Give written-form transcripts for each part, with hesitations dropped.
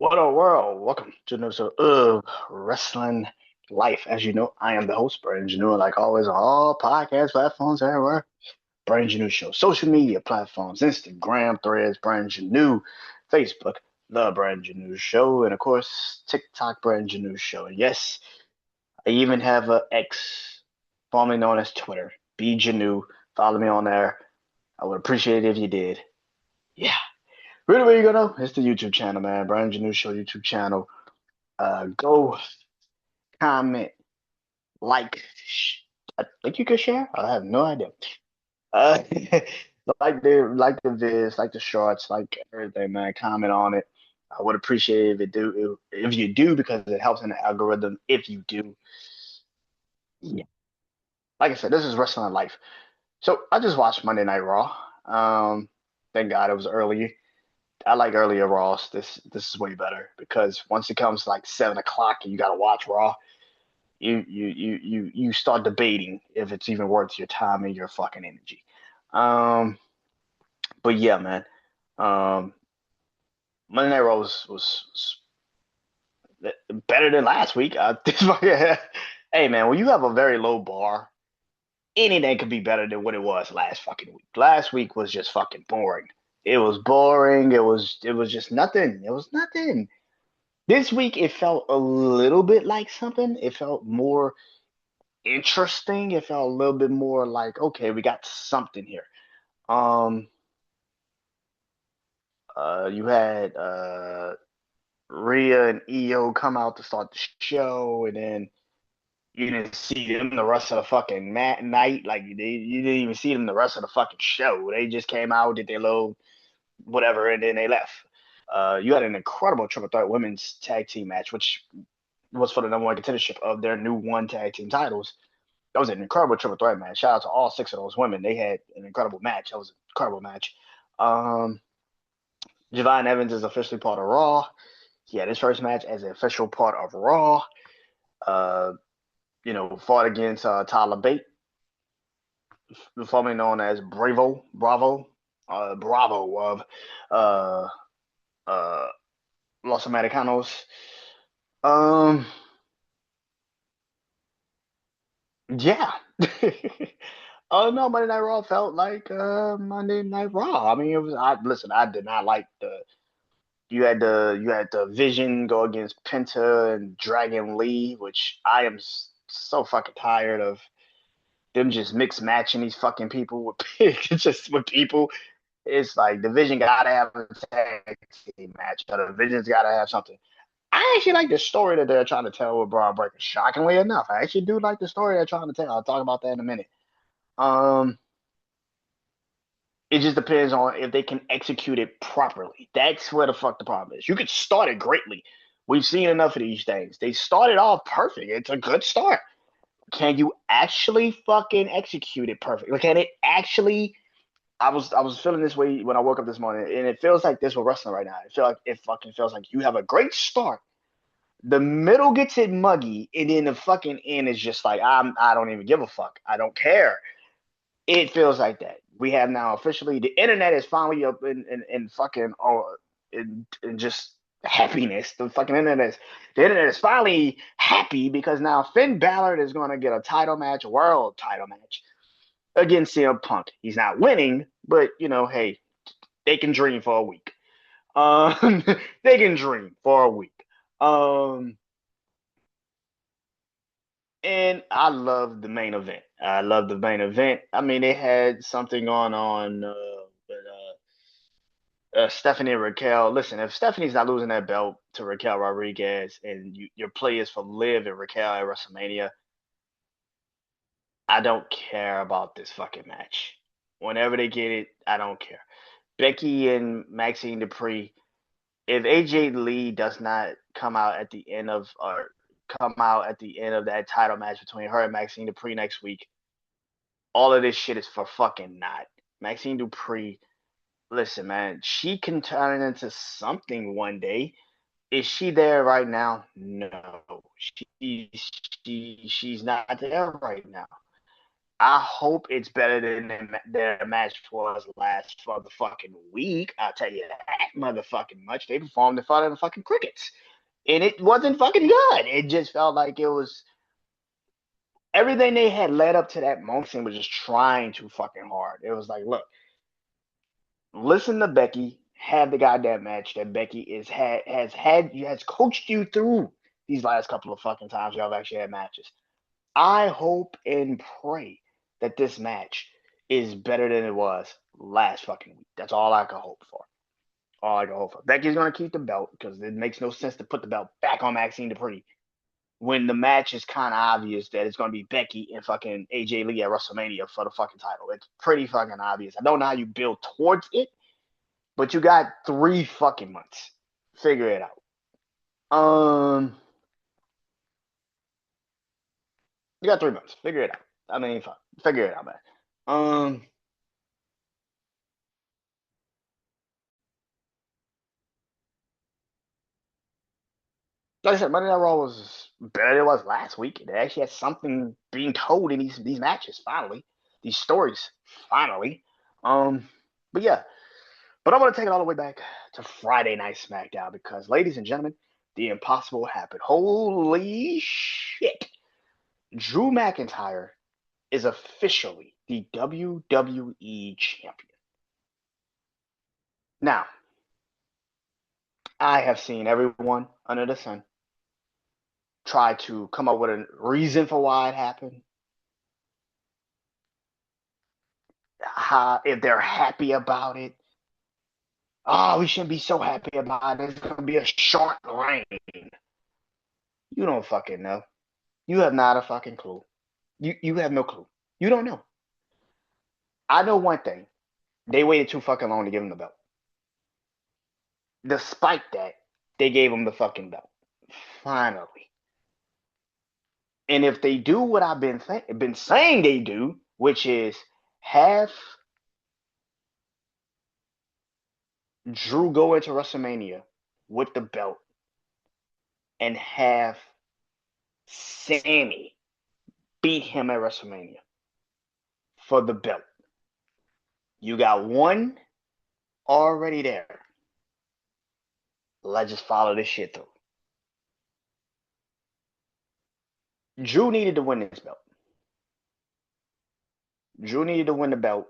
What a world! Welcome to another episode of Wrestling Life. As you know, I am the host, BrandonJaneau, like always on all podcast platforms everywhere. BrandonJaneauShow, social media platforms, Instagram, Threads, BrandonJaneau, Facebook, The BrandonJaneauShow, and of course, TikTok, BrandonJaneauShow. And yes, I even have a X, formerly known as Twitter, BJaneau. Follow me on there. I would appreciate it if you did. Yeah. Really, where you go know? It's the YouTube channel, man. BrandonJaneauShow YouTube channel. Go comment, like. I think you could share. I have no idea. Uh, like the vids, like the shorts, like everything, man. Comment on it. I would appreciate it if you do because it helps in the algorithm. If you do, yeah. Like I said, this is wrestling life. So I just watched Monday Night Raw. Thank God it was early. I like earlier Raws. This is way better because once it comes to like 7 o'clock and you gotta watch Raw, you start debating if it's even worth your time and your fucking energy. Um, but yeah, man. Um, Monday Night Raw was better than last week. Hey man, when you have a very low bar, anything could be better than what it was last fucking week. Last week was just fucking boring. It was boring. It was just nothing. It was nothing. This week it felt a little bit like something. It felt more interesting. It felt a little bit more like, okay, we got something here. Um, you had Rhea and Io come out to start the show, and then you didn't see them the rest of the fucking night. Like you didn't even see them the rest of the fucking show. They just came out, did their little whatever, and then they left. You had an incredible triple threat women's tag team match, which was for the number one contendership of their new one tag team titles. That was an incredible triple threat match. Shout out to all six of those women. They had an incredible match. That was an incredible match. Um, Javon Evans is officially part of Raw. He had his first match as an official part of Raw. Uh, fought against Tyler Bate, formerly known as Bravo of uh, uh, Los Americanos. Um, yeah. Oh no, Monday Night Raw felt like Monday Night Raw. I mean, it was. I listen. I did not like the. You had the Vision go against Penta and Dragon Lee, which I am so fucking tired of them just mix matching these fucking people with just with people. It's like the Vision gotta have a tag team match, or the Vision's gotta have something. I actually like the story that they're trying to tell with Braun Breaker. Shockingly enough, I actually do like the story they're trying to tell. I'll talk about that in a minute. Um, it just depends on if they can execute it properly. That's where the fuck the problem is. You could start it greatly. We've seen enough of these things. They started off perfect. It's a good start. Can you actually fucking execute it perfectly? Can it actually? I was feeling this way when I woke up this morning, and it feels like this with wrestling right now. It fucking feels like you have a great start. The middle gets it muggy, and then the fucking end is just like I don't even give a fuck. I don't care. It feels like that. We have now officially the internet is finally up in fucking in just happiness. The internet is finally happy because now Finn Balor is going to get a title match, a world title match against CM Punk. He's not winning, but hey, they can dream for a week. Um, they can dream for a week. Um, And I love the main event. I love the main event. I mean, they had something going on with Stephanie and Raquel. Listen, if Stephanie's not losing that belt to Raquel Rodriguez and your play is for Liv and Raquel at WrestleMania, I don't care about this fucking match. Whenever they get it, I don't care. Becky and Maxine Dupree. If AJ Lee does not come out at the end of that title match between her and Maxine Dupree next week, all of this shit is for fucking naught. Maxine Dupree, listen, man, she can turn into something one day. Is she there right now? No, she's not there right now. I hope it's better than their match was last motherfucking week. I'll tell you that motherfucking much. They performed in front of the fucking crickets. And it wasn't fucking good. It just felt like it was everything they had led up to that moment was just trying too fucking hard. It was like, look, listen to Becky, have the goddamn match that Becky has coached you through these last couple of fucking times y'all have actually had matches. I hope and pray that this match is better than it was last fucking week. That's all I can hope for. All I can hope for. Becky's gonna keep the belt because it makes no sense to put the belt back on Maxine Dupree when the match is kind of obvious that it's gonna be Becky and fucking AJ Lee at WrestleMania for the fucking title. It's pretty fucking obvious. I don't know how you build towards it, but you got 3 fucking months. Figure it out. You got 3 months. Figure it out. I mean, fuck. Figure it out, man. Um, like I said, Monday Night Raw was better than it was last week. It actually had something being told in these matches. Finally, these stories. Finally. Um, but yeah. But I want to take it all the way back to Friday Night SmackDown because, ladies and gentlemen, the impossible happened. Holy shit! Drew McIntyre is officially the WWE champion. Now, I have seen everyone under the sun try to come up with a reason for why it happened. How, if they're happy about it. Oh, we shouldn't be so happy about it. It's going to be a short reign. You don't fucking know. You have not a fucking clue. You have no clue. You don't know. I know one thing. They waited too fucking long to give him the belt. Despite that, they gave him the fucking belt. Finally. And if they do what I've been saying they do, which is have Drew go into WrestleMania with the belt and have Sammy beat him at WrestleMania for the belt. You got one already there. Let's just follow this shit through. Drew needed to win this belt. Drew needed to win the belt.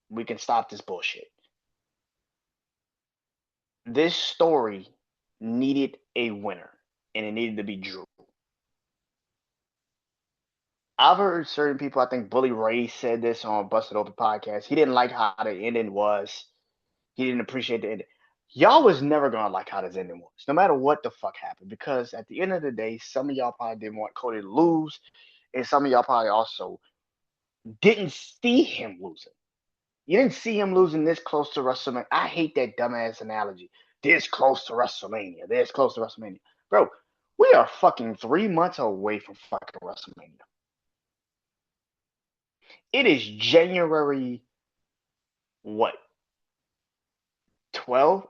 We can stop this bullshit. This story needed a winner, and it needed to be Drew. I've heard certain people, I think Bully Ray said this on Busted Open podcast. He didn't like how the ending was. He didn't appreciate the ending. Y'all was never gonna like how this ending was, no matter what the fuck happened. Because at the end of the day, some of y'all probably didn't want Cody to lose, and some of y'all probably also didn't see him losing. You didn't see him losing this close to WrestleMania. I hate that dumbass analogy. This close to WrestleMania. This close to WrestleMania. Bro, we are fucking 3 months away from fucking WrestleMania. It is January, what, 12?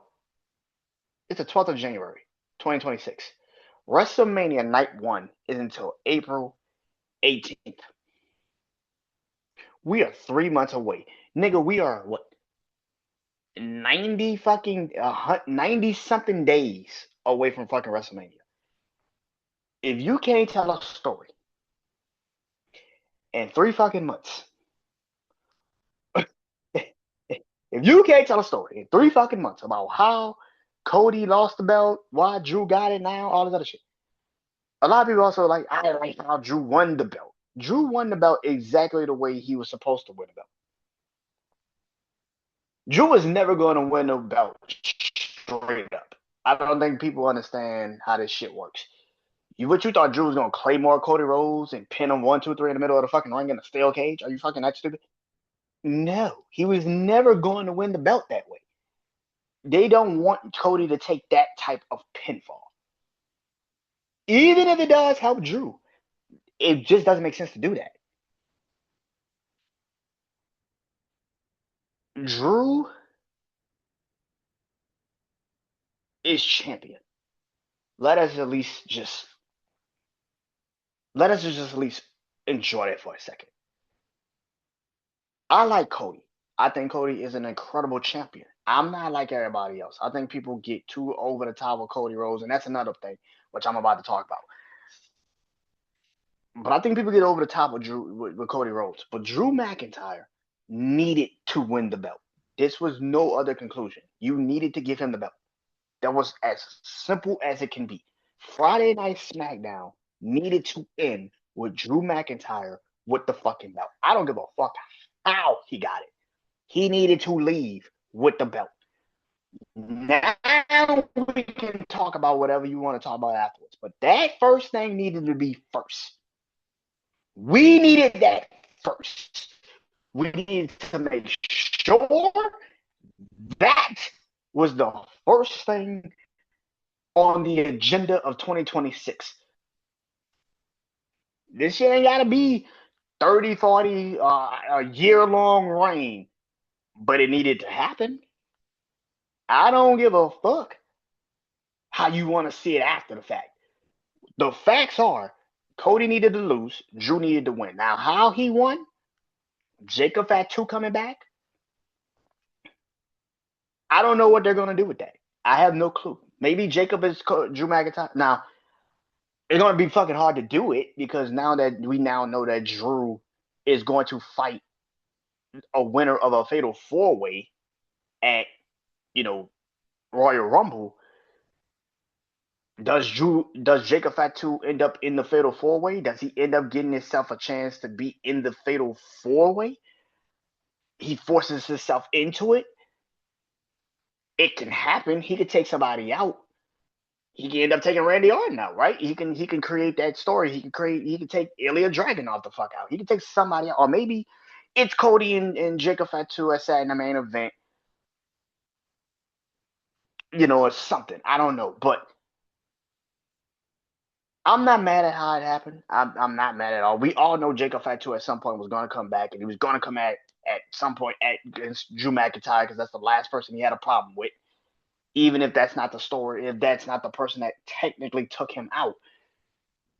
It's the 12th of January, 2026. WrestleMania Night 1 is until April 18th. We are 3 months away. Nigga, we are, what, 90 fucking, 90 something days away from fucking WrestleMania. If you can't tell a story in 3 fucking months, if you can't tell a story in 3 fucking months about how Cody lost the belt, why Drew got it now, all this other shit. A lot of people also like, I like how Drew won the belt. Drew won the belt exactly the way he was supposed to win the belt. Drew was never going to win the belt straight up. I don't think people understand how this shit works. What you thought Drew was gonna Claymore Cody Rhodes and pin him 1, 2, 3 in the middle of the fucking ring in a steel cage? Are you fucking that stupid? No, he was never going to win the belt that way. They don't want Cody to take that type of pinfall. Even if it does help Drew, it just doesn't make sense to do that. Drew is champion. Let us at least just at least enjoy it for a second. I like Cody. I think Cody is an incredible champion. I'm not like everybody else. I think people get too over the top with Cody Rhodes, and that's another thing, which I'm about to talk about. But I think people get over the top with Cody Rhodes. But Drew McIntyre needed to win the belt. This was no other conclusion. You needed to give him the belt. That was as simple as it can be. Friday Night SmackDown needed to end with Drew McIntyre with the fucking belt. I don't give a fuck how he got it. He needed to leave with the belt. Now we can talk about whatever you want to talk about afterwards. But that first thing needed to be first. We needed that first. We needed to make sure that was the first thing on the agenda of 2026. This shit ain't got to be 30, 40, a year long reign, but it needed to happen. I don't give a fuck how you want to see it after the fact. The facts are Cody needed to lose, Drew needed to win. Now, how he won, Jacob Fatu coming back, I don't know what they're going to do with that. I have no clue. Maybe Jacob is Drew McIntyre. Now, it's going to be fucking hard to do it because now that we now know that Drew is going to fight a winner of a fatal four way at, you know, Royal Rumble, does Jacob Fatu end up in the fatal four way? Does he end up getting himself a chance to be in the fatal four way? He forces himself into it. It can happen. He could take somebody out. He can end up taking Randy Orton out, right? He can create that story. He can take Ilya Dragunov the fuck out. He can take somebody out. Or maybe it's Cody and Jacob Fatu at in the main event, or something. I don't know. But I'm not mad at how it happened. I'm not mad at all. We all know Jacob Fatu at some point was going to come back, and he was going to come at some point against Drew McIntyre because that's the last person he had a problem with. Even if that's not the story, if that's not the person that technically took him out,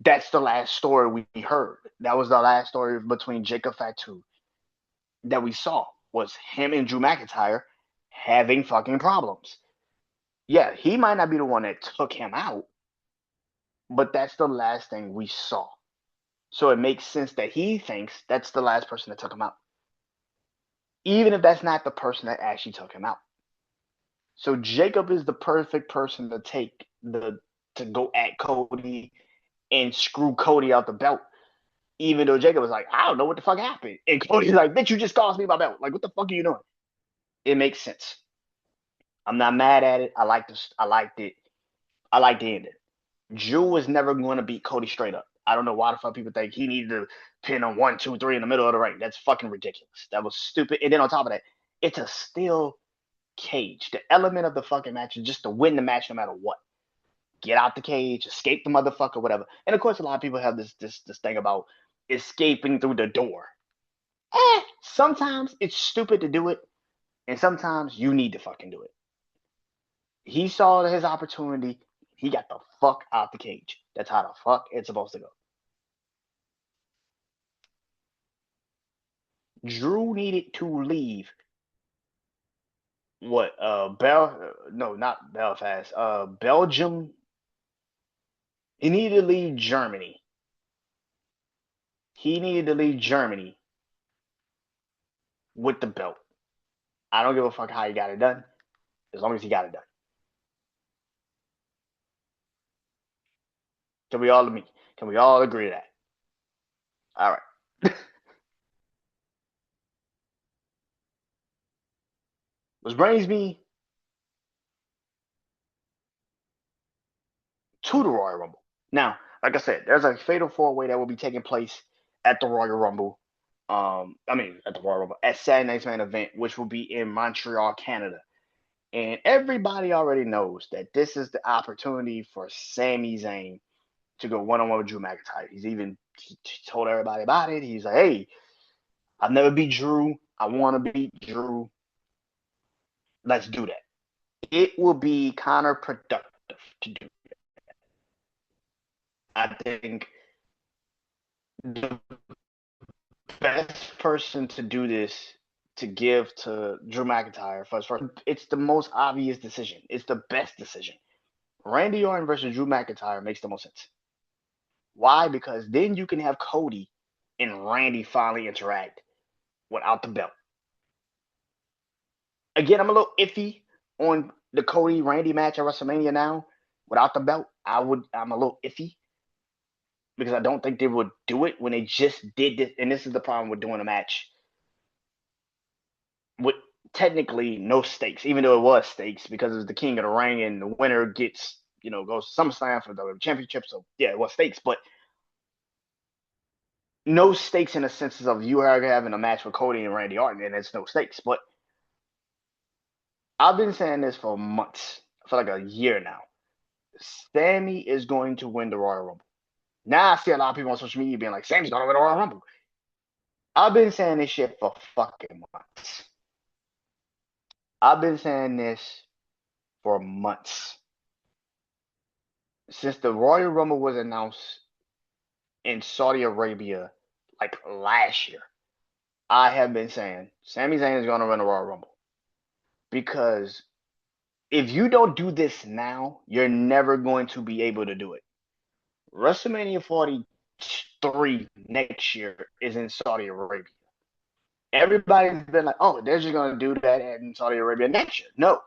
that's the last story we heard. That was the last story between Jacob Fatu that we saw was him and Drew McIntyre having fucking problems. Yeah, he might not be the one that took him out, but that's the last thing we saw. So it makes sense that he thinks that's the last person that took him out, even if that's not the person that actually took him out. So Jacob is the perfect person to go at Cody and screw Cody out the belt. Even though Jacob was like, I don't know what the fuck happened. And Cody's like, bitch, you just cost me my belt. Like, what the fuck are you doing? It makes sense. I'm not mad at it. I like this. I liked it. I like the ending. Drew was never going to beat Cody straight up. I don't know why the fuck people think he needed to pin on 1, 2, 3 in the middle of the ring. That's fucking ridiculous. That was stupid. And then on top of that, it's a steel cage. The element of the fucking match is just to win the match no matter what. Get out the cage, escape the motherfucker, whatever. And of course, a lot of people have this thing about escaping through the door. Sometimes it's stupid to do it, and sometimes you need to fucking do it. He saw his opportunity. He got the fuck out the cage. That's how the fuck it's supposed to go. Drew needed to leave. What? No, not Belfast. Belgium. He needed to leave Germany. He needed to leave Germany with the belt. I don't give a fuck how he got it done, as long as he got it done. Can we all meet? Can we all agree to that? All right. Which brings me to the Royal Rumble. Now, like I said, there's a fatal four way that will be taking place at the Royal Rumble. At the Royal Rumble at Saturday Night's Main Event, which will be in Montreal, Canada. And everybody already knows that this is the opportunity for Sami Zayn to go one on one with Drew McIntyre. He told everybody about it. He's like, hey, I've never beat Drew. I want to beat Drew. Let's do that. It will be counterproductive to do. I think the best person to do this to give to Drew McIntyre first. It's the most obvious decision. It's the best decision. Randy Orton versus Drew McIntyre makes the most sense. Why? Because then you can have Cody and Randy finally interact without the belt. Again, I'm a little iffy on the Cody Randy match at WrestleMania now without the belt. I'm a little iffy because I don't think they would do it when they just did this. And this is the problem with doing a match with technically no stakes, even though it was stakes because it's the King of the Ring and the winner gets, goes to SummerSlam for the championship. So yeah, it was stakes, but no stakes in the sense of you are having a match with Cody and Randy Orton, and it's no stakes. But I've been saying this for months, for like a year now. Sammy is going to win the Royal Rumble. Now I see a lot of people on social media being like, Sammy's going to win the Royal Rumble. I've been saying this shit for fucking months. I've been saying this for months. Since the Royal Rumble was announced in Saudi Arabia like last year, I have been saying Sami Zayn is going to win the Royal Rumble. Because if you don't do this now, you're never going to be able to do it. WrestleMania 43 next year is in Saudi Arabia. Everybody's been like, oh, they're just going to do that in Saudi Arabia next year. No.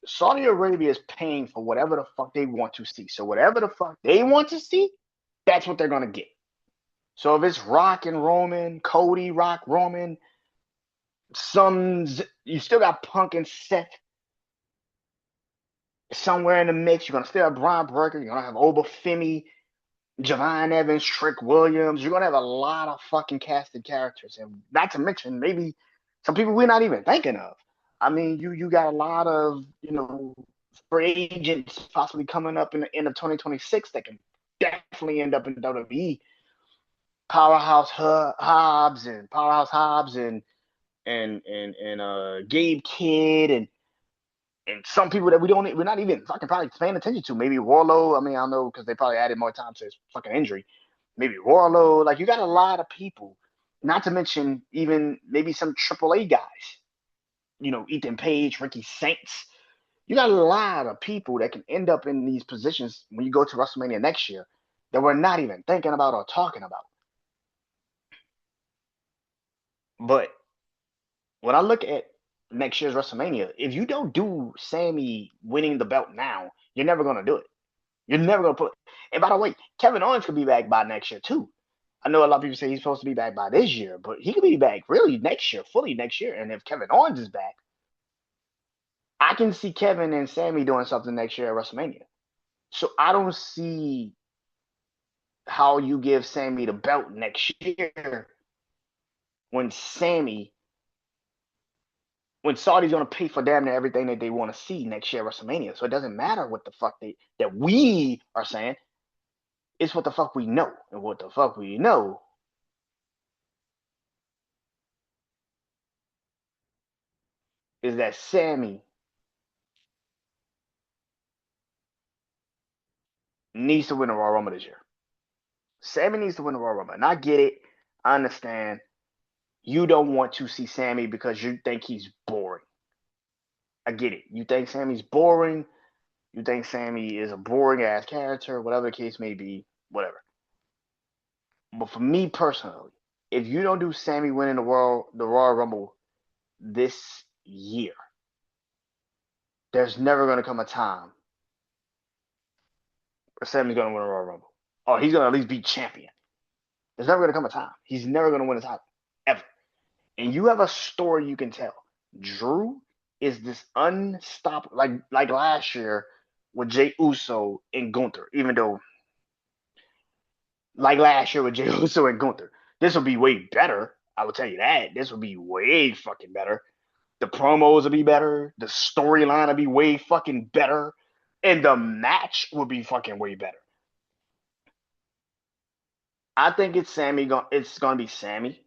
Saudi Arabia is paying for whatever the fuck they want to see. So whatever the fuck they want to see, that's what they're going to get. So if it's Rock and Roman, Cody, Rock, Roman, you still got Punk and Seth somewhere in the mix. You're going to still have Braun Breaker. You're going to have Obafemi, Javon Evans, Trick Williams. You're going to have a lot of fucking casted characters. And not to mention maybe some people we're not even thinking of. I mean, you got a lot of, free agents possibly coming up in the end of 2026 that can definitely end up in WWE. Powerhouse Hobbs and Gabe Kidd and some people that we're not even fucking probably paying attention to. Maybe Warlow. I mean, I don't know because they probably added more time to his fucking injury. Maybe Warlow. Like you got a lot of people. Not to mention even maybe some AAA guys. Ethan Page, Ricky Saints. You got a lot of people that can end up in these positions when you go to WrestleMania next year that we're not even thinking about or talking about. But when I look at next year's WrestleMania, if you don't do Sammy winning the belt now, you're never going to do it. You're never going to put. And by the way, Kevin Owens could be back by next year too. I know a lot of people say he's supposed to be back by this year, but he could be back really next year, fully next year. And if Kevin Owens is back, I can see Kevin and Sammy doing something next year at WrestleMania. So I don't see how you give Sammy the belt next year when Saudi's going to pay for damn near everything that they want to see next year at WrestleMania. So it doesn't matter what the fuck that we are saying. It's what the fuck we know. And what the fuck we know is that Sammy needs to win the Royal Rumble this year. Sammy needs to win the Royal Rumble. And I get it. I understand. You don't want to see Sammy because you think he's boring. I get it. You think Sammy's boring. You think Sammy is a boring ass character, whatever the case may be, whatever. But for me personally, if you don't do Sammy winning the Royal Rumble this year, there's never going to come a time where Sammy's going to win a Royal Rumble. Or he's going to at least be champion. There's never going to come a time. He's never going to win a title. Ever. And you have a story you can tell. Drew is this unstoppable, like last year with Jey Uso and Gunther, even though like last year with Jey Uso and Gunther, this will be way better. I will tell you that. This will be way fucking better. The promos will be better. The storyline will be way fucking better. And the match will be fucking way better. I think it's gonna be Sammy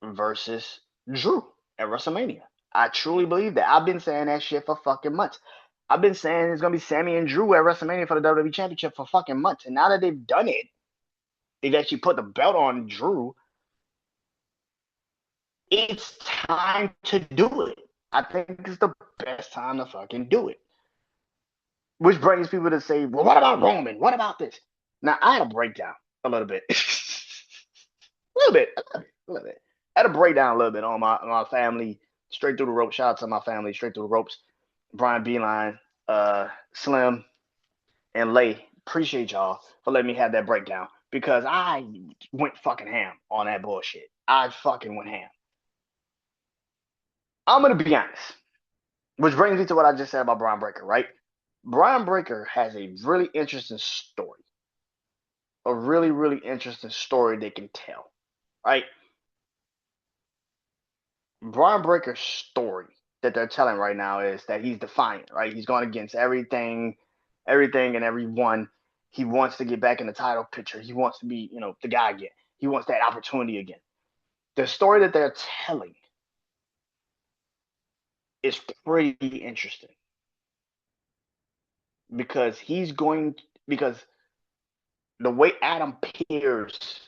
versus Drew at WrestleMania. I truly believe that. I've been saying that shit for fucking months. I've been saying it's gonna be Sammy and Drew at WrestleMania for the WWE Championship for fucking months. And now that they've done it, they've actually put the belt on Drew. it's time to do it. I think it's the best time to fucking do it. Which brings people to say, well, what about Roman? What about this? Now, I had a breakdown a little bit. A little bit. A little bit. I had a breakdown a little bit on my family, straight through the ropes. Shout out to my family, straight through the ropes. Brian Beeline, Slim, and Lay. Appreciate y'all for letting me have that breakdown because I went fucking ham on that bullshit. I fucking went ham. I'm gonna be honest, which brings me to what I just said about Brian Breaker, right? Brian Breaker has a really interesting story, a really, really interesting story they can tell, right? Brian Breaker's story that they're telling right now is that he's defiant, right? He's going against everything and everyone. He wants to get back in the title picture. He wants to be, the guy again. He wants that opportunity again. The story that they're telling is pretty interesting because because the way Adam Pearce,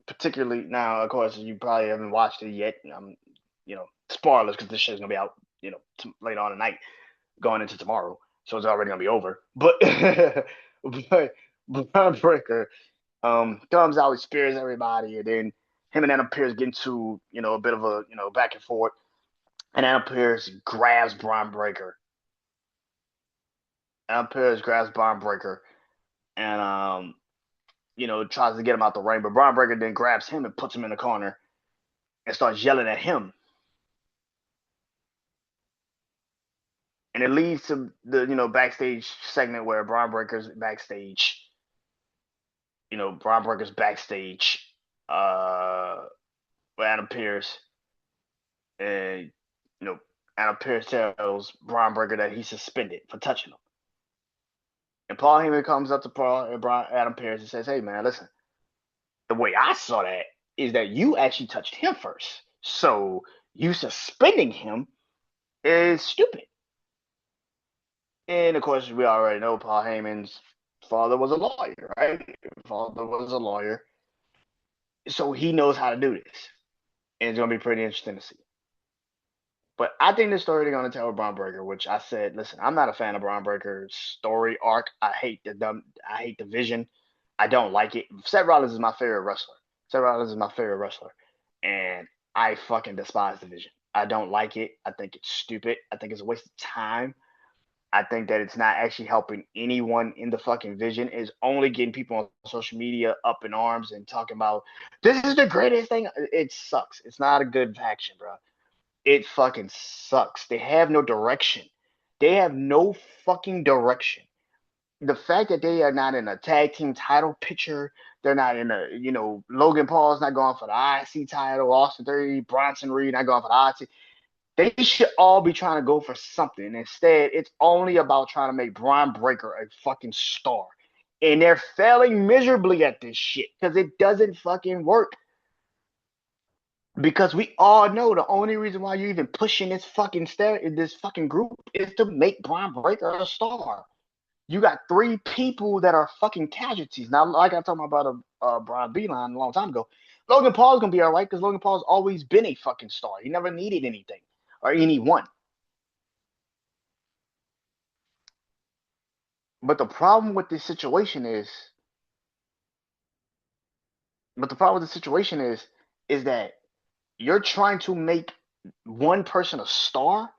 particularly now, of course, you probably haven't watched it yet. Spoilers because this shit's gonna be out, later on tonight, going into tomorrow, so it's already gonna be over. But but Brian Breaker comes out, he spears everybody, and then him and Adam Pearce get into a bit of a back and forth, and Adam Pearce grabs Brian Breaker. Adam Pearce grabs Brian Breaker, and tries to get him out the ring, but Brian Breaker then grabs him and puts him in the corner and starts yelling at him. And it leads to the backstage segment where Brian Breaker's backstage. Brian Breaker's backstage with Adam Pearce, and Adam Pearce tells Brian Breaker that he's suspended for touching him. And Paul Heyman comes up to Adam Pearce and says, "Hey man, listen, the way I saw that is that you actually touched him first, so you suspending him is stupid." And of course, we already know Paul Heyman's father was a lawyer, right? Father was a lawyer, so he knows how to do this, and it's gonna be pretty interesting to see. But I think the story they're gonna tell with Braun Breaker, which I said, listen, I'm not a fan of Braun Breaker's story arc. I hate the vision. I don't like it. Seth Rollins is my favorite wrestler. Seth Rollins is my favorite wrestler, and I fucking despise the vision. I don't like it. I think it's stupid. I think it's a waste of time. I think that it's not actually helping anyone in the fucking vision. It's only getting people on social media up in arms and talking about this is the greatest thing. It sucks. It's not a good faction, bro. It fucking sucks. They have no direction. They have no fucking direction. The fact that they are not in a tag team title picture, they're not in a, Logan Paul's not going for the IC title, Austin Theory, Bronson Reed not going for the IC. They should all be trying to go for something. Instead, it's only about trying to make Braun Breaker a fucking star. And they're failing miserably at this shit because it doesn't fucking work. Because we all know the only reason why you're even pushing this fucking group is to make Braun Breaker a star. You got 3 people that are fucking casualties. Now, like I talked about Brian Beeline a long time ago, Logan Paul's gonna be all right because Logan Paul's always been a fucking star. He never needed anything or anyone. But the problem with this situation is, is that you're trying to make one person a star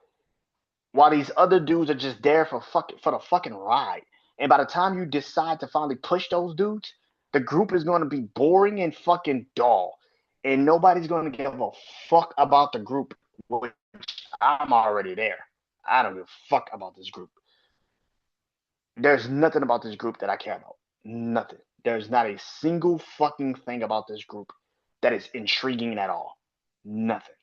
while these other dudes are just there for the fucking ride. And by the time you decide to finally push those dudes, the group is going to be boring and fucking dull, and nobody's going to give a fuck about the group. Which I'm already there. I don't give a fuck about this group. There's nothing about this group that I care about. Nothing. There's not a single fucking thing about this group that is intriguing at all. Nothing.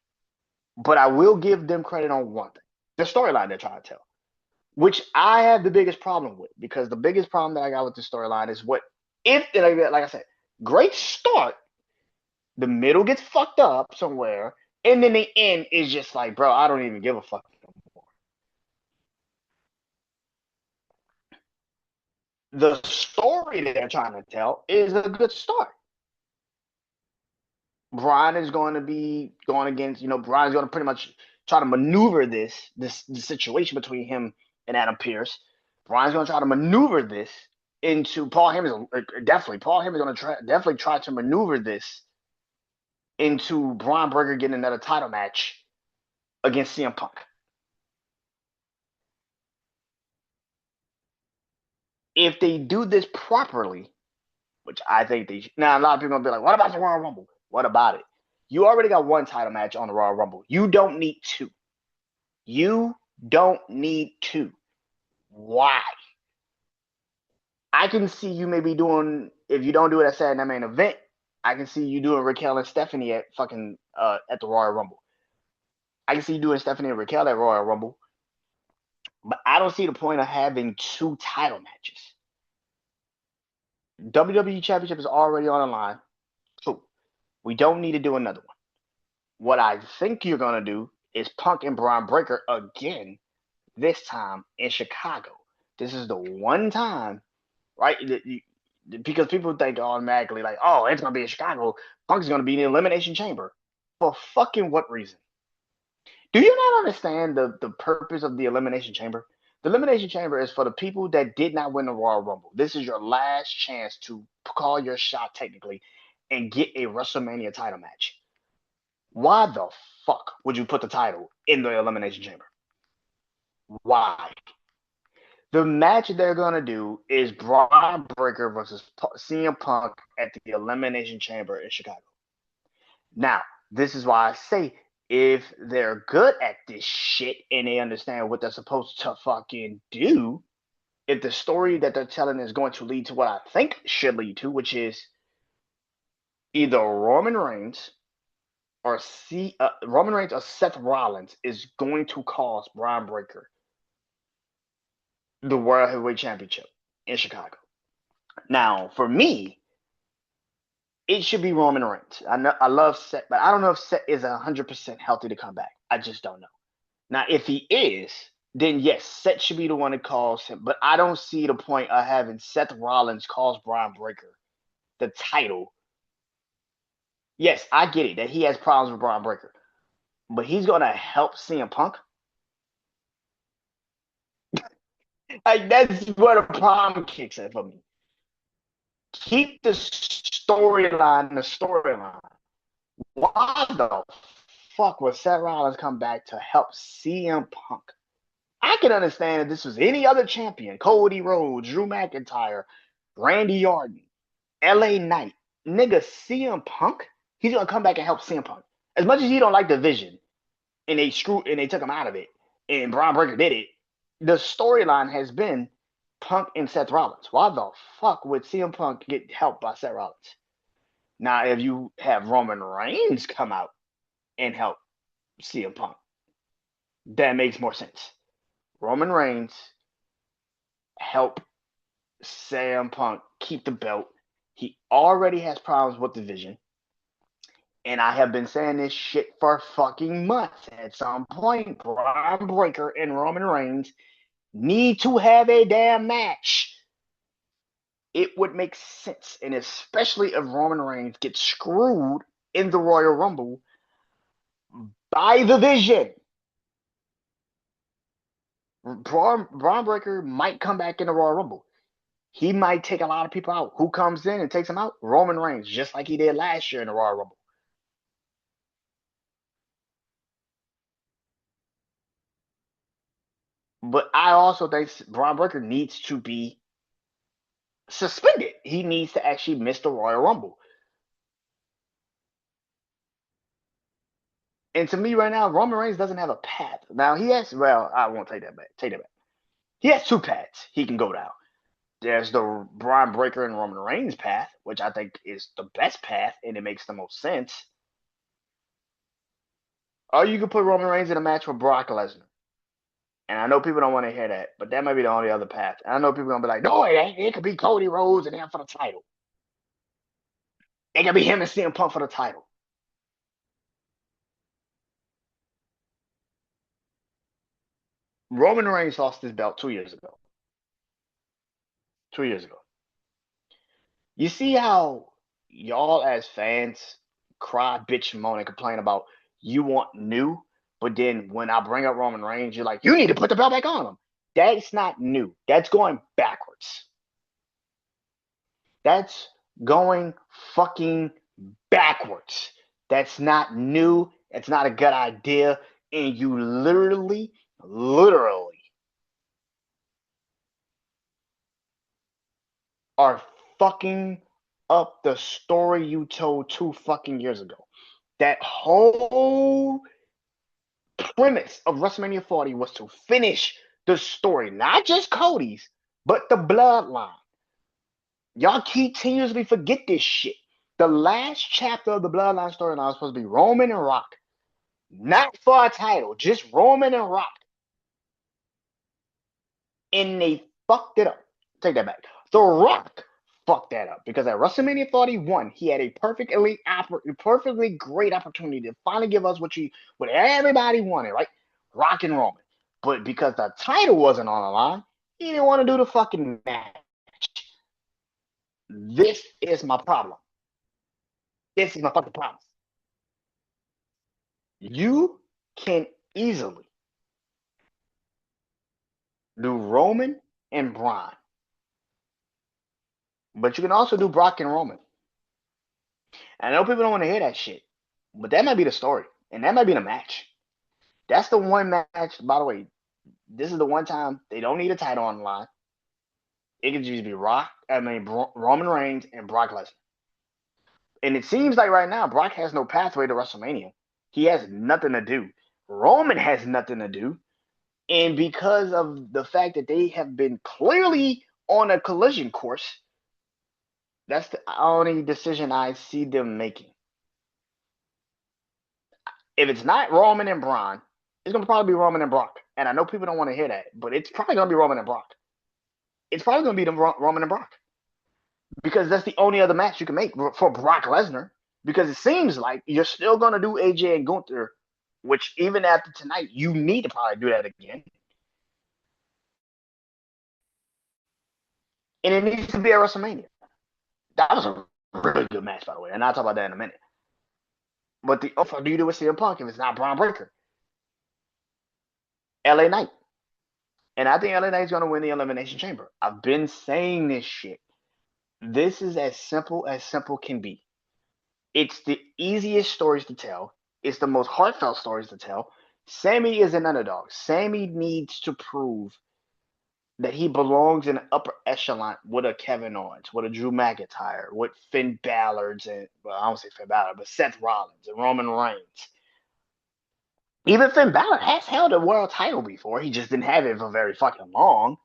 But I will give them credit on one thing. The storyline they're trying to tell. Which I have the biggest problem with. Because the biggest problem that I got with the storyline is like I said, great start. The middle gets fucked up somewhere. And then the end is just like, bro, I don't even give a fuck no more. The story that they're trying to tell is a good start. Brian is going to be going against, Brian's going to pretty much try to maneuver the situation between him and Adam Pearce. Brian's going to try to maneuver this into Paul Heyman's definitely. Paul Heyman's going to definitely try to maneuver this into Brian Breaker getting another title match against CM Punk. If they do this properly, which I think they should. Now, a lot of people will be like, what about the Royal Rumble? What about it? You already got one title match on the Royal Rumble. You don't need two. You don't need two. Why? I can see you maybe doing, if you don't do it at Saturday Night Main Event, I can see you doing Raquel and Stephanie at fucking at the Royal Rumble. I can see you doing Stephanie and Raquel at Royal Rumble. But I don't see the point of having two title matches. WWE Championship is already on the line. True. We don't need to do another one. What I think you're going to do is Punk and Braun Breaker again, this time in Chicago. This is the one time, right? Because people think automatically, like, oh, it's going to be in Chicago. Punk's going to be in the Elimination Chamber. For fucking what reason? Do you not understand the purpose of the Elimination Chamber? The Elimination Chamber is for the people that did not win the Royal Rumble. This is your last chance to call your shot, technically, and get a WrestleMania title match. Why the fuck would you put the title in the Elimination Chamber? Why? The match they're going to do is Braun Breaker versus CM Punk at the Elimination Chamber in Chicago. Now, this is why I say if they're good at this shit and they understand what they're supposed to fucking do, if the story that they're telling is going to lead to what I think should lead to, which is either Roman Reigns or Roman Reigns or Seth Rollins is going to cost Braun Breaker the World Heavyweight Championship in Chicago. Now, for me, it should be Roman Reigns. I love Seth, but I don't know if Seth is 100% healthy to come back. I just don't know. Now, if he is, then yes, Seth should be the one that calls him. But I don't see the point of having Seth Rollins calls Braun Breaker the title. Yes, I get it that he has problems with Braun Breaker, but he's gonna help CM Punk. Like that's where the problem kicks in for me. Keep the storyline the storyline. Why the fuck would Seth Rollins come back to help CM Punk? I can understand if this was any other champion, Cody Rhodes, Drew McIntyre, Randy Orton, LA Knight, nigga CM Punk, he's gonna come back and help CM Punk. As much as he don't like the vision, and they took him out of it, and Braun Breaker did it, the storyline has been Punk and Seth Rollins. Why the fuck would CM Punk get helped by Seth Rollins? Now, if you have Roman Reigns come out and help CM Punk, that makes more sense. Roman Reigns help CM Punk keep the belt. He already has problems with the vision. And I have been saying this shit for fucking months. At some point, Braun Breaker and Roman Reigns need to have a damn match. It would make sense. And especially if Roman Reigns gets screwed in the Royal Rumble by the vision. Braun Breaker might come back in the Royal Rumble. He might take a lot of people out. Who comes in and takes him out? Roman Reigns, just like he did last year in the Royal Rumble. But I also think Braun Breaker needs to be suspended. He needs to actually miss the Royal Rumble. And to me right now, Roman Reigns doesn't have a path. Now he has, well, I won't take that back. Take that back. He has two paths he can go down. There's the Braun Breaker and Roman Reigns path, which I think is the best path and it makes the most sense. Or you could put Roman Reigns in a match with Brock Lesnar. And I know people don't want to hear that, but that might be the only other path. And I know people are gonna be like, no, it ain't. It could be Cody Rhodes and him for the title. It could be him and CM Punk for the title. Roman Reigns lost his belt 2 years ago. 2 years ago. You see how y'all as fans cry, bitch, moan, and complain about you want new, but then when I bring up Roman Reigns, you're like, you need to put the belt back on him. That's not new. That's going backwards. That's going fucking backwards. That's not new. It's not a good idea. And you literally are fucking up the story you told 2 fucking years ago. That whole premise of WrestleMania 40 was to finish the story, not just Cody's, but the bloodline. Y'all continuously forget this shit. The last chapter of the bloodline storyline was supposed to be Roman and Rock. Not for a title, just Roman and Rock. And they fucked it up. Take that back. The Rock fucked that up because at WrestleMania 41, he had a perfectly great opportunity to finally give us what everybody wanted, right? Rock and Roman. But because the title wasn't on the line, he didn't want to do the fucking match. This is my problem. This is my fucking problem. You can easily do Roman and Braun, but you can also do Brock and Roman. And I know people don't want to hear that shit, but that might be the story, and that might be the match. That's the one match. By the way, this is the one time they don't need a title on the line. It could just be Roman Reigns and Brock Lesnar. And it seems like right now Brock has no pathway to WrestleMania. He has nothing to do. Roman has nothing to do. And because of the fact that they have been clearly on a collision course, that's the only decision I see them making. If it's not Roman and Braun, it's going to probably be Roman and Brock. And I know people don't want to hear that, but it's probably going to be Roman and Brock. It's probably going to be Roman and Brock. Because that's the only other match you can make for Brock Lesnar. Because it seems like you're still going to do AJ and Gunther, which even after tonight, you need to probably do that again. And it needs to be at WrestleMania. That was a really good match, by the way. And I'll talk about that in a minute. But the do you do with CM Punk if it's not Braun Breaker? LA Knight. And I think LA Knight's going to win the Elimination Chamber. I've been saying this shit. This is as simple can be. It's the easiest stories to tell. It's the most heartfelt stories to tell. Sammy is an underdog. Sammy needs to prove that he belongs in the upper echelon with a Kevin Owens, with a Drew McIntyre, with Finn Balor's, and well, I don't say Finn Balor, but Seth Rollins and Roman Reigns. Even Finn Balor has held a world title before. He just didn't have it for very fucking long.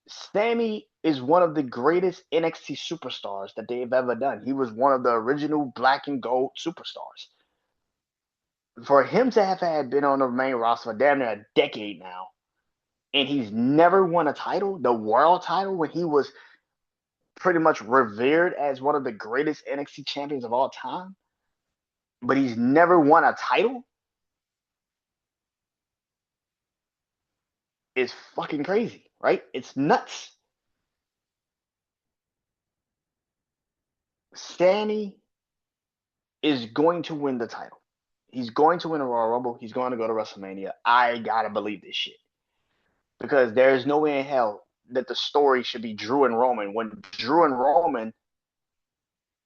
Sammy is one of the greatest NXT superstars that they've ever done. He was one of the original black and gold superstars. For him to have been on the main roster for damn near a decade now, and he's never won a title, the world title, when he was pretty much revered as one of the greatest NXT champions of all time, but he's never won a title, is fucking crazy, right? It's nuts. Sammy is going to win the title. He's going to win a Royal Rumble. He's going to go to WrestleMania. I gotta believe this shit. Because there's no way in hell that the story should be Drew and Roman. When Drew and Roman,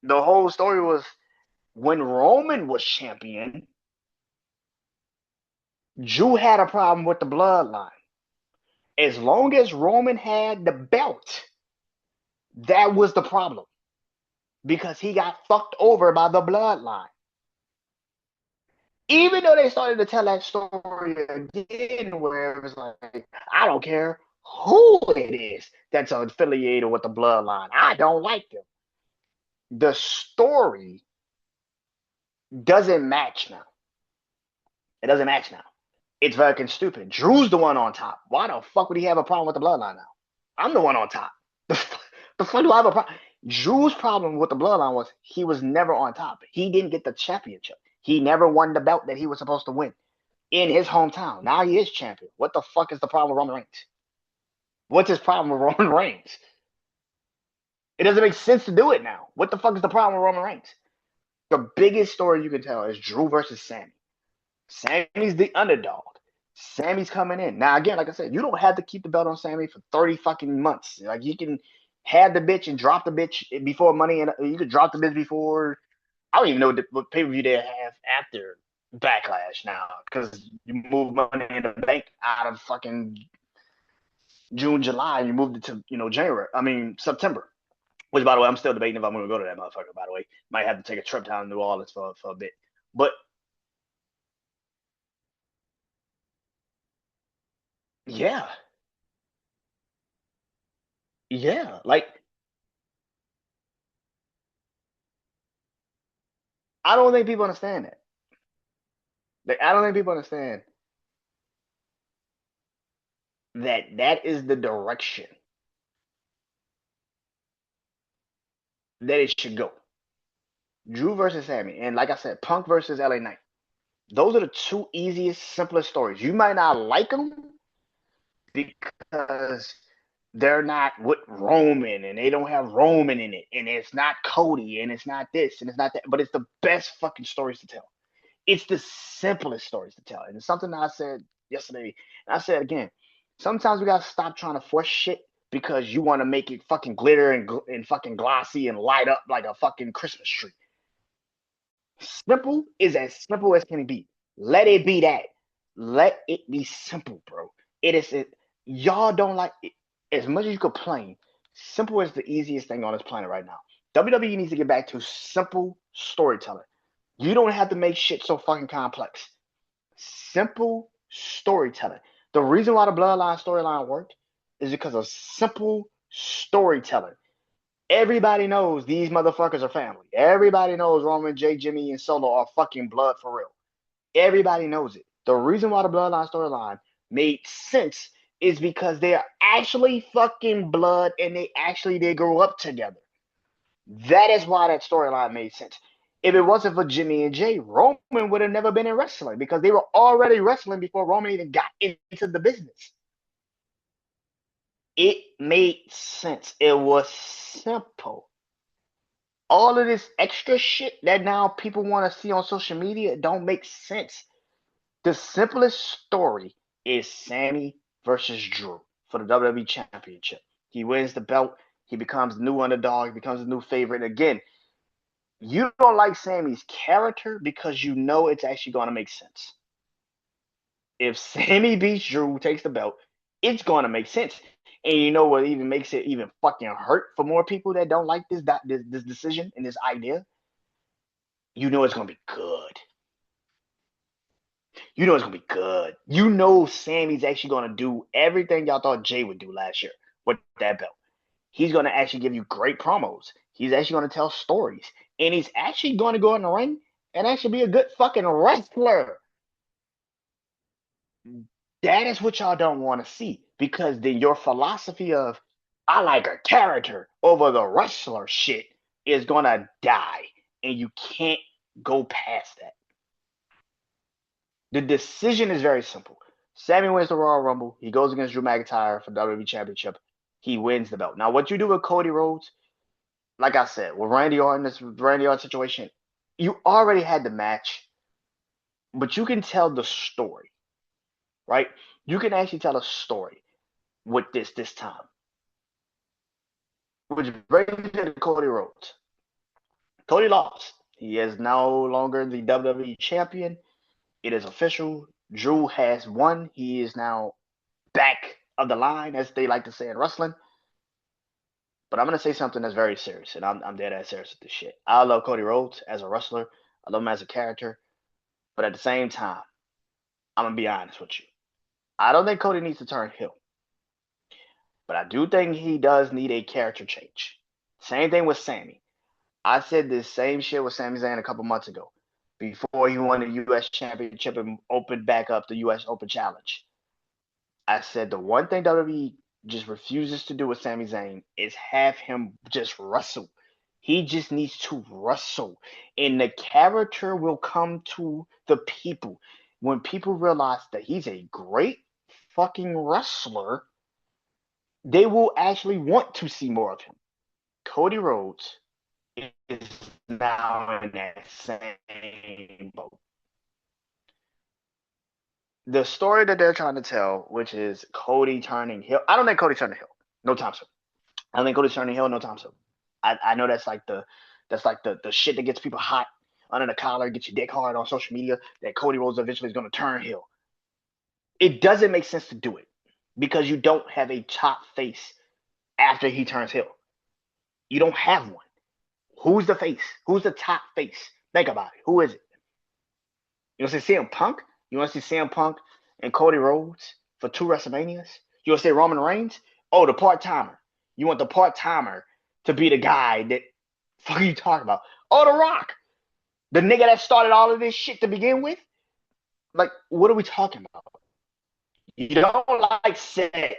the whole story was when Roman was champion, Drew had a problem with the bloodline. As long as Roman had the belt, that was the problem. Because he got fucked over by the bloodline. Even though they started to tell that story again, where it was like, I don't care who it is that's affiliated with the bloodline. I don't like them. The story doesn't match now. It doesn't match now. It's fucking stupid. Drew's the one on top. Why the fuck would he have a problem with the bloodline now? I'm the one on top. The fuck do I have a problem? Drew's problem with the bloodline was he was never on top. He didn't get the championship. He never won the belt that he was supposed to win in his hometown. Now he is champion. What the fuck is the problem with Roman Reigns? What's his problem with Roman Reigns? It doesn't make sense to do it now. What the fuck is the problem with Roman Reigns? The biggest story you can tell is Drew versus Sammy. Sammy's the underdog. Sammy's coming in. Now, again, like I said, you don't have to keep the belt on Sammy for 30 fucking months. Like, you can have the bitch and drop the bitch before Money, and you could drop the bitch before. I don't even know what pay per view they have after Backlash now, because you move Money in the Bank out of fucking June, July, and you moved it to January. I mean September. Which, by the way, I'm still debating if I'm going to go to that motherfucker. By the way, might have to take a trip down to New Orleans for a bit. But yeah, yeah, like I don't think people understand that. Like, I don't think people understand that that is the direction that it should go. Drew versus Sammy, and like I said, Punk versus LA Knight. Those are the two easiest, simplest stories. You might not like them because they're not with Roman and they don't have Roman in it, and it's not Cody, and it's not this, and it's not that, but it's the best fucking stories to tell. It's the simplest stories to tell. And it's something that I said yesterday, and I said again, sometimes we gotta stop trying to force shit because you want to make it fucking glitter and fucking glossy and light up like a fucking Christmas tree. Simple is as simple as can be. Let it be that. Let it be simple, bro. It is it. Y'all don't like it. As much as you complain. Simple is the easiest thing on this planet right now. WWE needs to get back to simple storytelling. You don't have to make shit so fucking complex. Simple storytelling. The reason why the Bloodline storyline worked is because of simple storytelling. Everybody knows these motherfuckers are family. Everybody knows Roman, Jay, Jimmy, and Solo are fucking blood for real. Everybody knows it. The reason why the Bloodline storyline made sense is because they are actually fucking blood and they grew up together. That is why that storyline made sense. If it wasn't for Jimmy and Jay, Roman would have never been in wrestling because they were already wrestling before Roman even got into the business. It made sense. It was simple. All of this extra shit that now people want to see on social media don't make sense. The simplest story is Sammy versus Drew for the WWE Championship. He wins the belt. He becomes the new underdog. He becomes the new favorite. Again, you don't like Sammy's character because you know it's actually going to make sense. If Sammy beats Drew, takes the belt, it's going to make sense. And you know what even makes it even fucking hurt for more people that don't like this decision and this idea? You know it's going to be good. You know it's going to be good. You know Sammy's actually going to do everything y'all thought Jay would do last year with that belt. He's going to actually give you great promos. He's actually going to tell stories. And he's actually going to go in the ring and actually be a good fucking wrestler. That is what y'all don't want to see because then your philosophy of I like a character over the wrestler shit is going to die. And you can't go past that. The decision is very simple. Sammy wins the Royal Rumble. He goes against Drew McIntyre for the WWE Championship. He wins the belt. Now, what you do with Cody Rhodes, like I said, with Randy Orton, this Randy Orton situation, you already had the match, but you can tell the story, right? You can actually tell a story with this time. Which brings me to Cody Rhodes. Cody lost. He is no longer the WWE champion. It is official. Drew has won. He is now back of the line, as they like to say in wrestling. But I'm gonna say something that's very serious, and I'm dead ass serious with this shit. I love Cody Rhodes as a wrestler. I love him as a character. But at the same time, I'm gonna be honest with you. I don't think Cody needs to turn heel. But I do think he does need a character change. Same thing with Sammy. I said this same shit with Sami Zayn a couple months ago before he won the U.S. Championship and opened back up the U.S. Open Challenge. I said the one thing WWE just refuses to do with Sami Zayn is have him just wrestle. He just needs to wrestle. And the character will come to the people. When people realize that he's a great fucking wrestler, they will actually want to see more of him. Cody Rhodes is now in that same boat. The story that they're trying to tell, which is Cody turning heel. I don't think Cody turning heel. No time soon. I don't think Cody's turning heel. No time soon. I know that's like the shit that gets people hot under the collar, gets your dick hard on social media. That Cody Rhodes eventually is going to turn heel. It doesn't make sense to do it because you don't have a top face after he turns heel. You don't have one. Who's the face? Who's the top face? Think about it. Who is it? You want to see CM Punk? You want to see CM Punk and Cody Rhodes for 2 WrestleManias? You want to see Roman Reigns? Oh, the part timer. You want the part timer to be the guy that fuck are you talking about? Oh, The Rock, the nigga that started all of this shit to begin with. Like, what are we talking about? You don't like Seth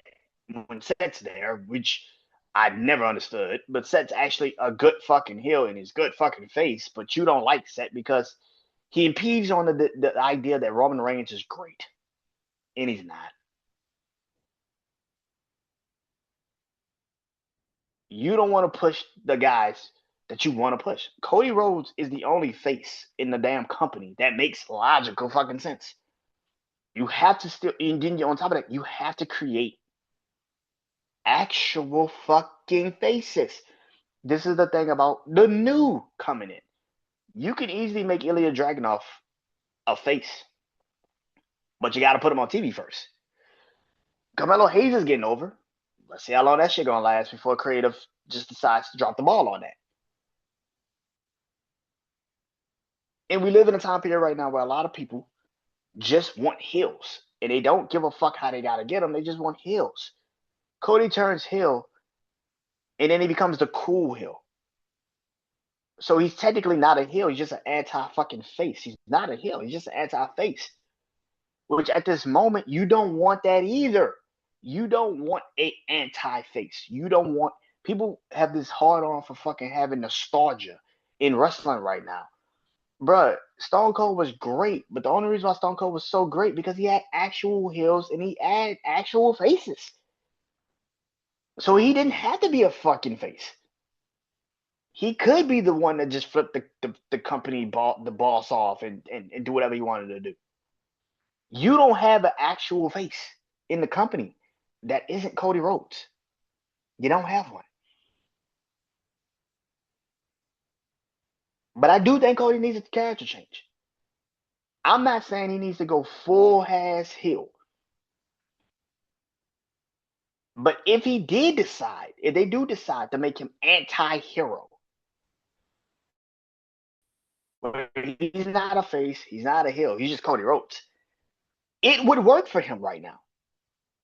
when Seth's there, which I never understood. But Seth's actually a good fucking heel in his good fucking face. But you don't like Seth because he impedes on the idea that Roman Reigns is great, and he's not. You don't want to push the guys that you want to push. Cody Rhodes is the only face in the damn company that makes logical fucking sense. You have to still, and then on top of that, you have to create actual fucking faces. This is the thing about the new coming in. You can easily make Ilya Dragunov a face, but you got to put him on TV first. Carmelo Hayes is getting over. Let's see how long that shit gonna last before creative just decides to drop the ball on that. And we live in a time period right now where a lot of people just want heels, and they don't give a fuck how they gotta get them. They just want heels. Cody turns heel, and then he becomes the cool heel. So he's technically not a heel. He's just an anti-fucking face. He's not a heel. He's just an anti-face. Which at this moment, you don't want that either. You don't want a anti-face. You don't want people have this hard on for fucking having nostalgia in wrestling right now. Bruh, Stone Cold was great, but the only reason why Stone Cold was so great because he had actual heels and he had actual faces. So he didn't have to be a fucking face. He could be the one that just flipped the company the boss off and do whatever he wanted to do. You don't have an actual face in the company that isn't Cody Rhodes. You don't have one. But I do think Cody needs a character change. I'm not saying he needs to go full ass heel. But if he did decide, if they do decide to make him anti-hero, he's not a face, he's not a heel, he's just Cody Rhodes. It would work for him right now.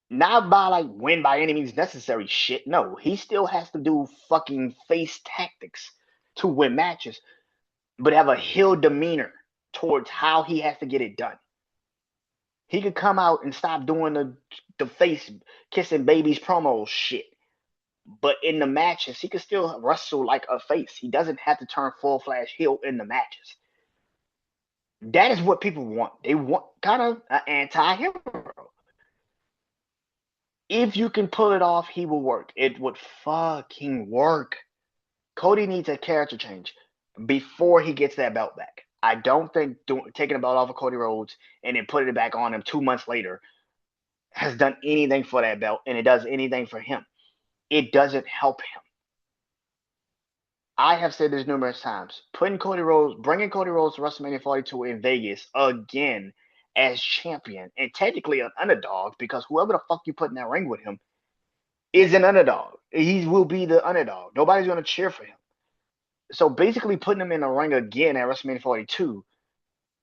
Not by like win by any means necessary shit. No, he still has to do fucking face tactics to win matches, but have a heel demeanor towards how he has to get it done. He could come out and stop doing the face kissing babies promo shit. But in the matches, he could still wrestle like a face. He doesn't have to turn full flash heel in the matches. That is what people want. They want kind of an anti-hero. If you can pull it off, he will work. It would fucking work. Cody needs a character change before he gets that belt back. I don't think taking the belt off of Cody Rhodes and then putting it back on him 2 months later has done anything for that belt, and it does anything for him. It doesn't help him. I have said this numerous times. Bringing Cody Rhodes to WrestleMania 42 in Vegas again as champion, and technically an underdog, because whoever the fuck you put in that ring with him is an underdog. He will be the underdog. Nobody's going to cheer for him. So basically putting him in the ring again at WrestleMania 42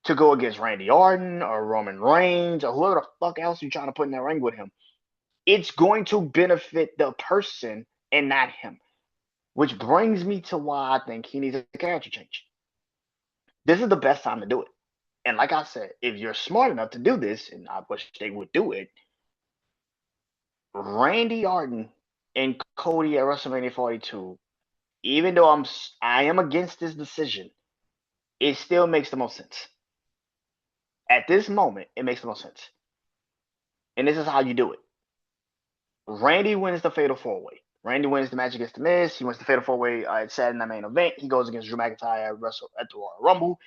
to go against Randy Orton or Roman Reigns or whoever the fuck else you're trying to put in that ring with him, it's going to benefit the person and not him. Which brings me to why I think he needs a character change. This is the best time to do it. And like I said, if you're smart enough to do this, and I wish they would do it, Randy Orton and Cody at WrestleMania 42, even though I am against this decision, it still makes the most sense. At this moment, it makes the most sense. And this is how you do it. Randy wins the Fatal 4-Way. Randy wins the match against The Miz. He wins the Fatal 4-Way at Saturday Night Main Event. He goes against Drew McIntyre at the Royal Rumble.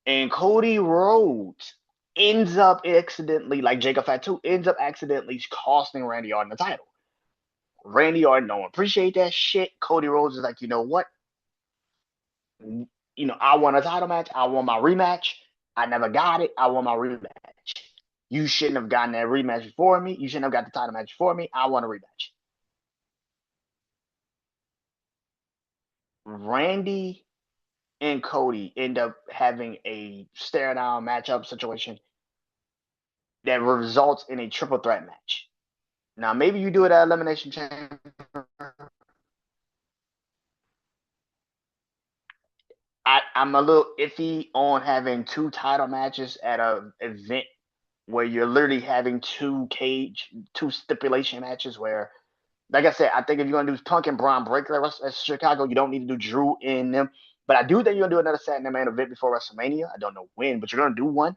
And Cody Rhodes ends up accidentally, like Jacob Fatu, ends up accidentally costing Randy Orton the title. Randy Orton don't appreciate that shit. Cody Rhodes is like, you know what? I want a title match. I want my rematch. I never got it. I want my rematch. You shouldn't have gotten that rematch before me. You shouldn't have got the title match before me. I want a rematch. Randy and Cody end up having a stare down matchup situation that results in a triple threat match. Now, maybe you do it at Elimination Chamber. I'm a little iffy on having two title matches at an event where you're literally having two stipulation matches where, like I said, I think if you're going to do Punk and Braun Breaker at Chicago, you don't need to do Drew in them. But I do think you're going to do another Saturday Night Main Event before WrestleMania. I don't know when, but you're going to do one.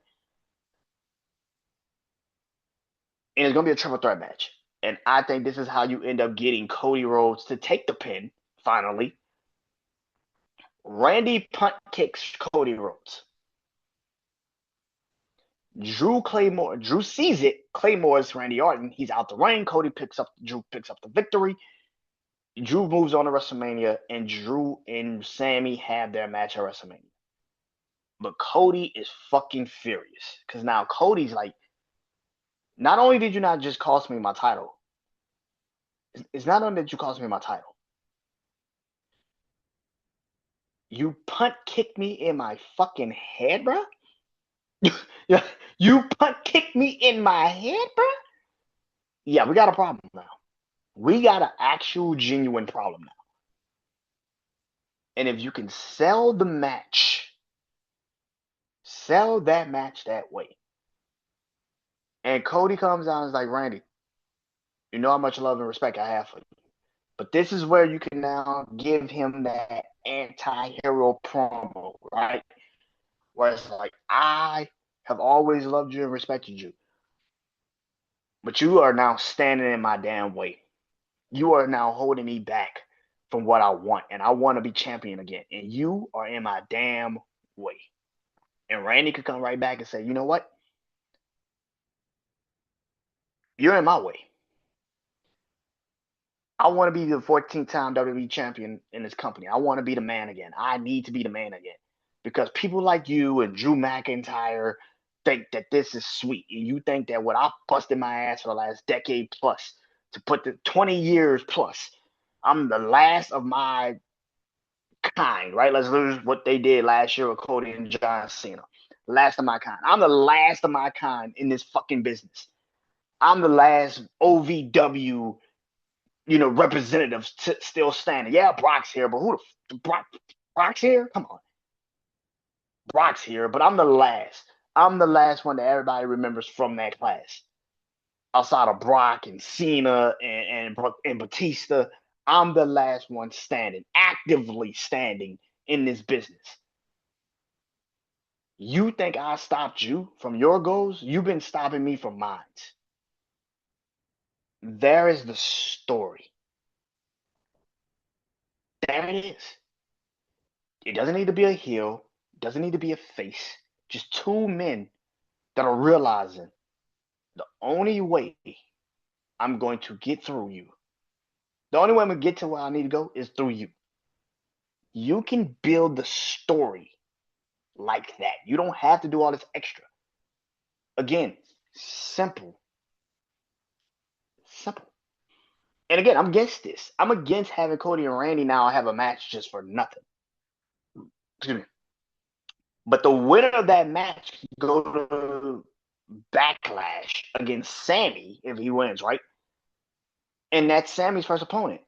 And it's going to be a triple threat match. And I think this is how you end up getting Cody Rhodes to take the pin, finally. Randy punt kicks Cody Rhodes. Drew sees it. Claymore's Randy Orton. He's out the ring. Drew picks up the victory. Drew moves on to WrestleMania, and Drew and Sammy have their match at WrestleMania. But Cody is fucking furious because now Cody's like, not only did you not just cost me my title, it's not only that you cost me my title, you punt kicked me in my fucking head, bro. You punt kicked me in my head, bro. Yeah, we got a problem now. We got an actual genuine problem now. And if you can sell that match that way. And Cody comes out and is like, Randy, you know how much love and respect I have for you. But this is where you can now give him that anti-hero promo, right? Where it's like, I have always loved you and respected you. But you are now standing in my damn way. You are now holding me back from what I want. And I want to be champion again. And you are in my damn way. And Randy could come right back and say, you know what? You're in my way. I want to be the 14th time WWE champion in this company. I want to be the man again. I need to be the man again. Because people like you and Drew McIntyre think that this is sweet. And you think that what I busted my ass for the last decade plus, to put the 20 years plus, I'm the last of my kind, right? Let's lose what they did last year with Cody and John Cena. Last of my kind. I'm the last of my kind in this fucking business. I'm the last OVW, representative still standing. Yeah, Brock's here, but who the Brock's here? Come on. Brock's here, but I'm the last. I'm the last one that everybody remembers from that class. Outside of Brock and Cena and Batista, I'm the last one standing, actively standing in this business. You think I stopped you from your goals? You've been stopping me from mine. There is the story. There it is. It doesn't need to be a heel. It doesn't need to be a face. Just two men that are realizing the only way I'm going to get through you, the only way I'm going to get to where I need to go is through you. You can build the story like that. You don't have to do all this extra. Again, simple. Simple. And again, I'm against this. I'm against having Cody and Randy now have a match just for nothing. Excuse me. But the winner of that match can go to Backlash against Sammy if he wins, right? And that's Sammy's first opponent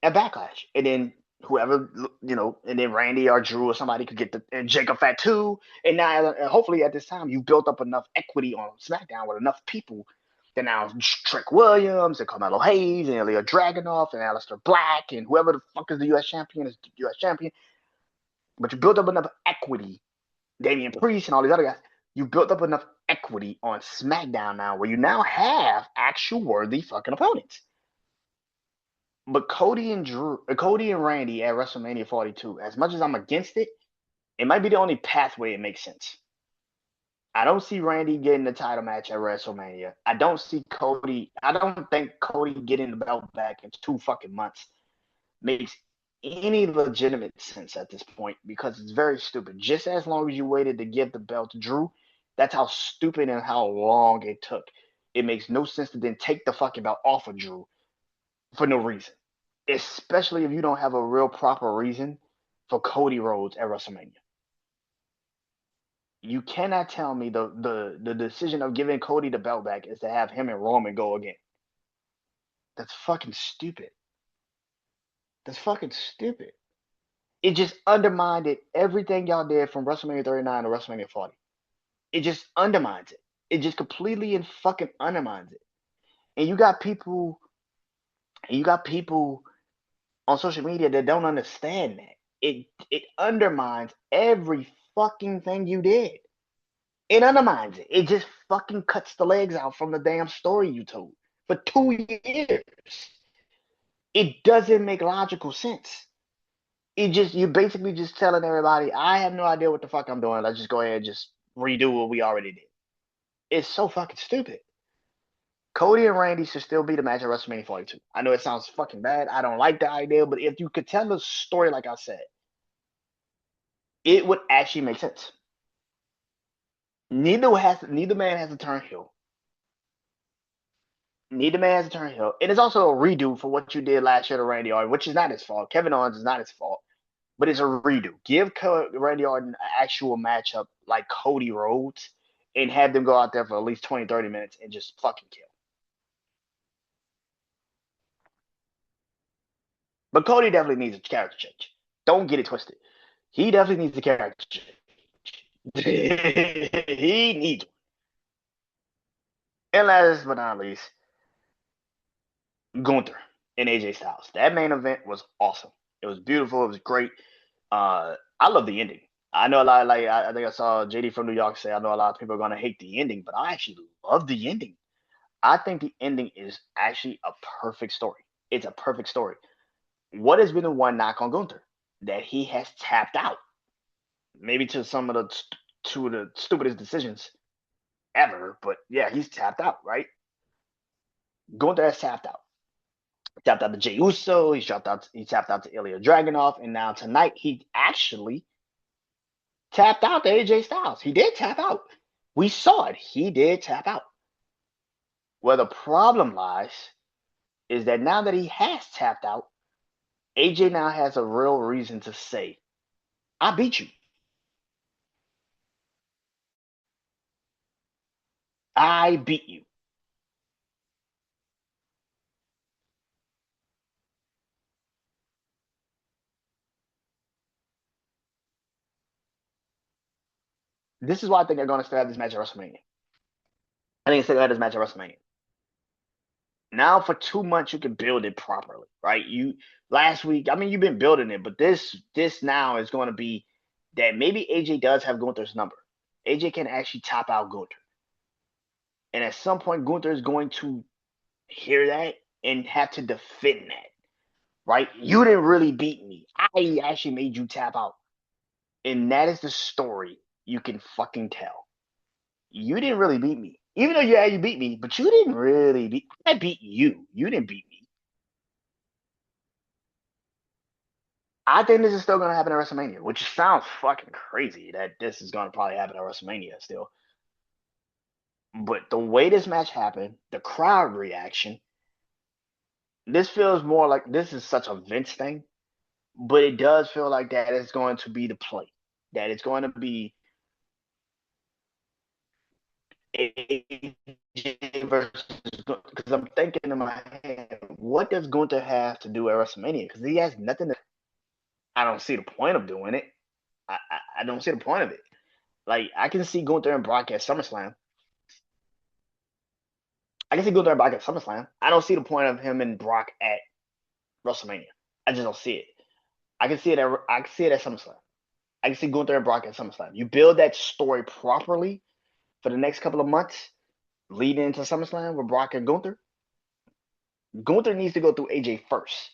at Backlash. And then whoever, and then Randy or Drew or somebody could get and Jacob Fatu. And now, hopefully at this time, you built up enough equity on SmackDown with enough people that now Trick Williams and Carmelo Hayes and Ilya Dragunov and Aleister Black and whoever the fuck is the U.S. champion is the U.S. champion. But you built up enough equity, Damian Priest and all these other guys, you built up enough equity on SmackDown now where you now have actual worthy fucking opponents. But Cody and Randy at WrestleMania 42. As much as I'm against it, it might be the only pathway it makes sense. I don't see Randy getting the title match at WrestleMania. I don't see Cody. I don't think Cody getting the belt back in 2 fucking months makes any legitimate sense at this point because it's very stupid. Just as long as you waited to give the belt to Drew, that's how stupid and how long it took. It makes no sense to then take the fucking belt off of Drew for no reason, especially if you don't have a real proper reason for Cody Rhodes at WrestleMania. You cannot tell me the decision of giving Cody the belt back is to have him and Roman go again. That's fucking stupid. That's fucking stupid. It just undermined everything y'all did from WrestleMania 39 to WrestleMania 40. It just undermines it. It just completely and fucking undermines it. And you got people on social media that don't understand that. It undermines every fucking thing you did. It undermines it. It just fucking cuts the legs out from the damn story you told for 2 years. It doesn't make logical sense. You're basically just telling everybody, I have no idea what the fuck I'm doing. Let's just go ahead and just redo what we already did. It's so fucking stupid. Cody and Randy should still be the match at WrestleMania 42. I know it sounds fucking bad. I don't like the idea, but if you could tell the story like I said, it would actually make sense. Neither man has to turn heel. Neither man has to turn heel. It is also a redo for what you did last year to Randy Orton, which is not his fault. Kevin Owens is not his fault, but it's a redo. Give Randy Orton an actual matchup like Cody Rhodes and have them go out there for at least 20, 30 minutes and just fucking kill. But Cody definitely needs a character change. Don't get it twisted. He definitely needs a character change. He needs one. And last but not least, Gunther and AJ Styles. That main event was awesome. It was beautiful. It was great. I love the ending. I know a lot. Like I think I saw JD from New York say, I know a lot of people are gonna hate the ending, but I actually love the ending. I think the ending is actually a perfect story. It's a perfect story. What has been the one knock on Gunther? That he has tapped out. Maybe to some of the stupidest decisions ever, but yeah, he's tapped out, right? Gunther has tapped out. He tapped out to Jey Uso. He tapped out to Ilya Dragunov, and now tonight he actually tapped out to AJ Styles. He did tap out. We saw it. He did tap out. Where the problem lies is that now that he has tapped out, AJ now has a real reason to say, I beat you. I beat you. This is why I think they're going to still have this match at WrestleMania. I think they still have this match at WrestleMania. Now for 2 months you can build it properly, right? You last week, I mean, you've been building it, but this now is going to be that maybe AJ does have Gunther's number. AJ can actually top out Gunther, and at some point Gunther is going to hear that and have to defend that, right? You didn't really beat me. I actually made you tap out, and that is the story you can fucking tell. You didn't really beat me, even though yeah you beat me, but you didn't really beat. I beat you. You didn't beat me. I think this is still going to happen at WrestleMania, which sounds fucking crazy that this is going to probably happen at WrestleMania still. But the way this match happened, the crowd reaction, this feels more like this is such a Vince thing, but it does feel like that is going to be the play. That it's going to be AJ versus because I'm thinking in my head, what does Gunther have to do at WrestleMania? Because he has nothing to. I don't see the point of doing it. I don't see the point of it. Like I can see Gunther and Brock at SummerSlam. I can see Gunther and Brock at SummerSlam. I don't see the point of him and Brock at WrestleMania. I just don't see it. I can see it at SummerSlam. I can see Gunther and Brock at SummerSlam. You build that story properly for the next couple of months, leading into SummerSlam with Brock and Gunther. Gunther needs to go through AJ first.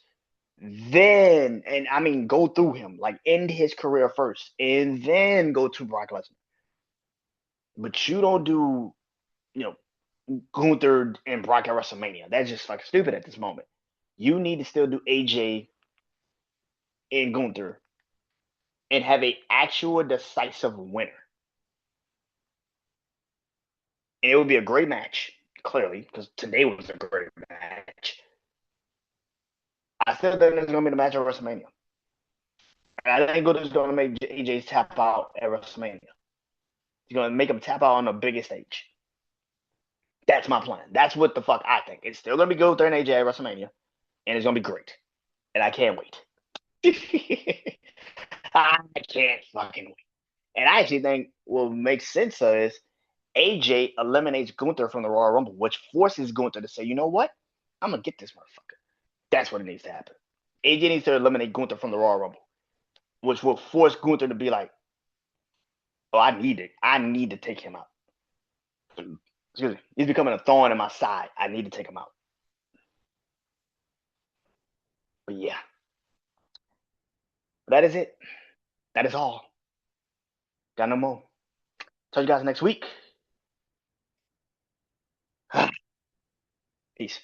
then, and I mean, go through him, like end his career first, and then go to Brock Lesnar. But you don't do, you know, Gunther and Brock at WrestleMania. That's just fucking stupid at this moment. You need to still do AJ and Gunther and have a actual decisive winner. And it would be a great match, clearly, because today was a great match. I still think it's going to be the match at WrestleMania. And I think Gunther's going to make AJ tap out at WrestleMania. He's going to make him tap out on the biggest stage. That's my plan. That's what the fuck I think. It's still going to be Gunther and AJ at WrestleMania, and it's going to be great. And I can't wait. I can't fucking wait. And I actually think what makes sense is AJ eliminates Gunther from the Royal Rumble, which forces Gunther to say, you know what? I'm going to get this motherfucker. That's what it needs to happen. AJ needs to eliminate Gunther from the Royal Rumble, which will force Gunther to be like, oh, I need it. I need to take him out. Excuse me. He's becoming a thorn in my side. I need to take him out. But yeah, that is it. That is all. Got no more. Talk to you guys next week. Peace.